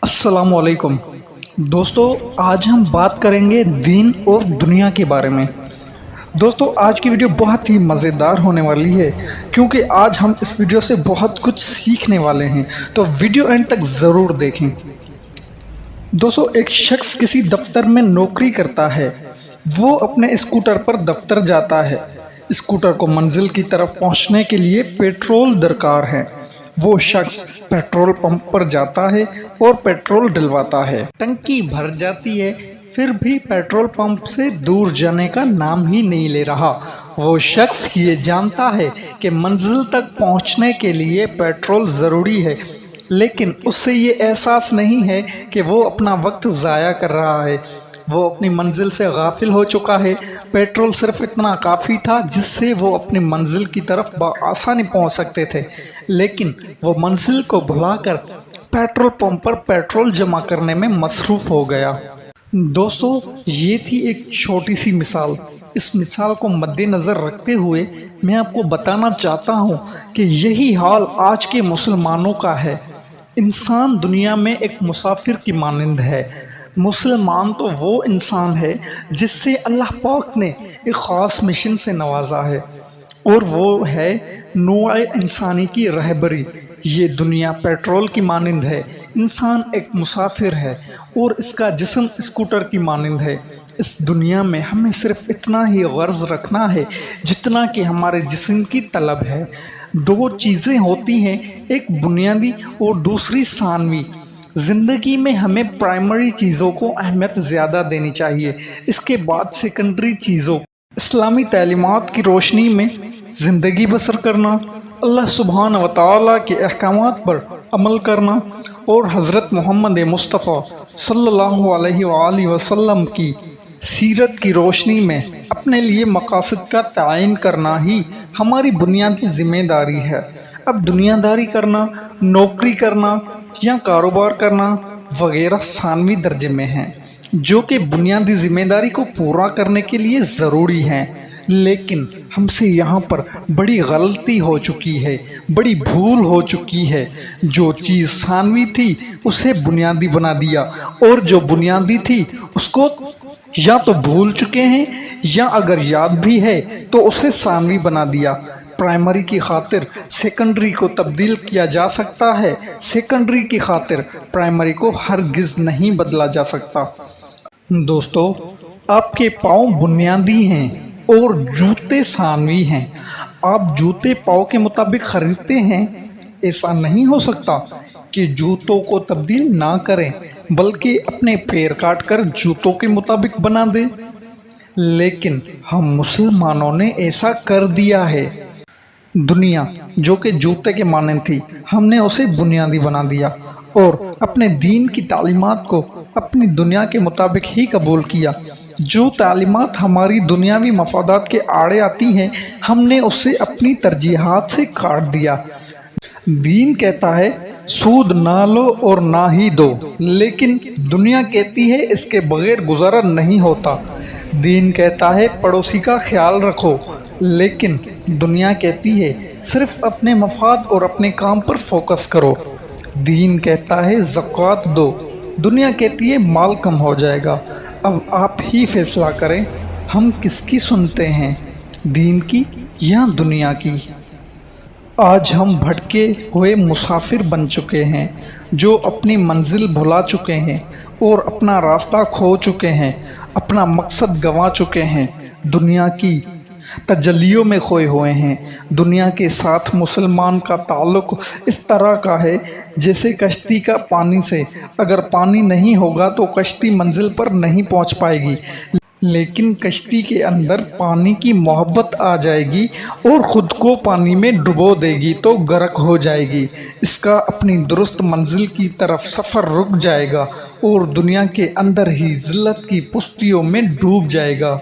अस्सलाम वालेकुम दोस्तों, आज हम बात करेंगे दीन और दुनिया के बारे में। दोस्तों, आज की वीडियो बहुत ही मज़ेदार होने वाली है क्योंकि आज हम इस वीडियो से बहुत कुछ सीखने वाले हैं, तो वीडियो एंड तक ज़रूर देखें। दोस्तों, एक शख्स किसी दफ्तर में नौकरी करता है। वो अपने स्कूटर पर दफ्तर जाता है। स्कूटर को मंजिल की तरफ पहुंचने के लिए पेट्रोल दरकार है। वो शख्स पेट्रोल पंप पर जाता है और पेट्रोल डलवाता है। टंकी भर जाती है, फिर भी पेट्रोल पंप से दूर जाने का नाम ही नहीं ले रहा। वो शख्स ये जानता है कि मंजिल तक पहुंचने के लिए पेट्रोल ज़रूरी है, लेकिन उससे ये एहसास नहीं है कि वो अपना वक्त ज़ाया कर रहा है। वो अपनी मंजिल से गाफिल हो चुका है। पेट्रोल सिर्फ इतना काफ़ी था जिससे वो अपनी मंजिल की तरफ बआसानी पहुंच सकते थे, लेकिन वो मंजिल को भुलाकर पेट्रोल पंप पर पेट्रोल जमा करने में मसरूफ़ हो गया। दोस्तों, ये थी एक छोटी सी मिसाल। इस मिसाल को मद्देनज़र रखते हुए मैं आपको बताना चाहता हूँ कि यही हाल आज के मुसलमानों का है। इंसान दुनिया में एक मुसाफिर की मानंद है। मुसलमान तो वो इंसान है जिससे अल्लाह पाक ने एक ख़ास मिशन से नवाजा है, और वो है नूर इंसानी की रहबरी। ये दुनिया पेट्रोल की मानंद है, इंसान एक मुसाफिर है और इसका जिस्म स्कूटर की मानंद है। इस दुनिया में हमें सिर्फ इतना ही गर्ज रखना है जितना कि हमारे जिस्म की तलब है। दो चीज़ें होती हैं, एक बुनियादी और दूसरी सानवी। ज़िंदगी में हमें प्राइमरी चीज़ों को अहमियत ज़्यादा देनी चाहिए, इसके बाद सेकेंडरी चीज़ों। इस्लामी तालीमात की रोशनी में ज़िंदगी बसर करना, अल्लाह सुब्हान व तआला के अहकामात पर अमल करना और हज़रत मोहम्मद मुस्तफ़ा सल्लल्लाहु अलैहि वसल्लम की सीरत की रोशनी में अपने लिए मकासद का तयन करना ही हमारी बुनियादी ज़िम्मेदारी है। अब दुनियादारी करना, नौकरी करना या कारोबार करना वगैरह सानवी दर्जे में हैं, जो कि बुनियादी ज़िम्मेदारी को पूरा करने के लिए ज़रूरी हैं। लेकिन हमसे यहाँ पर बड़ी गलती हो चुकी है, बड़ी भूल हो चुकी है। जो चीज़ सानवी थी उसे बुनियादी बना दिया, और जो बुनियादी थी उसको या तो भूल चुके हैं या अगर याद भी है तो उसे सानवी बना दिया। प्राइमरी की खातिर सेकेंडरी को तब्दील किया जा सकता है, सेकेंडरी की खातिर प्राइमरी को हरगिज़ नहीं बदला जा सकता। दोस्तों, आपके पाँव बुनियादी हैं और जूते सानवी हैं। आप जूते पाँव के मुताबिक ख़रीदते हैं। ऐसा नहीं हो सकता कि जूतों को तब्दील ना करें, बल्कि अपने पैर काट कर जूतों के मुताबिक बना दें। लेकिन हम मुसलमानों ने ऐसा कर दिया है। दुनिया जो कि जूते के मानंद थी, हमने उसे बुनियादी बना दिया और अपने दीन की तालीमात को अपनी दुनिया के मुताबिक ही कबूल किया। जो तालीमात हमारी दुनियावी मफादात के आड़े आती हैं, हमने उसे अपनी तरजीहात से काट दिया। दीन कहता है सूद ना लो और ना ही दो, लेकिन दुनिया कहती है इसके बगैर गुजारा नहीं होता। दीन कहता है पड़ोसी का ख्याल रखो, लेकिन दुनिया कहती है सिर्फ अपने मफाद और अपने काम पर फोकस करो। दीन कहता है ज़कात दो, दुनिया कहती है माल कम हो जाएगा। अब आप ही फैसला करें, हम किसकी सुनते हैं, दीन की या दुनिया की। आज हम भटके हुए मुसाफिर बन चुके हैं, जो अपनी मंजिल भुला चुके हैं और अपना रास्ता खो चुके हैं, अपना मकसद गंवा चुके हैं, दुनिया की तजल्लियों में खोए हुए हैं। दुनिया के साथ मुसलमान का ताल्लुक़ इस तरह का है जैसे कश्ती का पानी से। अगर पानी नहीं होगा तो कश्ती मंजिल पर नहीं पहुंच पाएगी, लेकिन कश्ती के अंदर पानी की मोहब्बत आ जाएगी और ख़ुद को पानी में डुबो देगी तो गर्क हो जाएगी। इसका अपनी दुरुस्त मंजिल की तरफ सफ़र रुक जाएगा और दुनिया के अंदर ही ज़िल्लत की पुस्तियों में डूब जाएगा।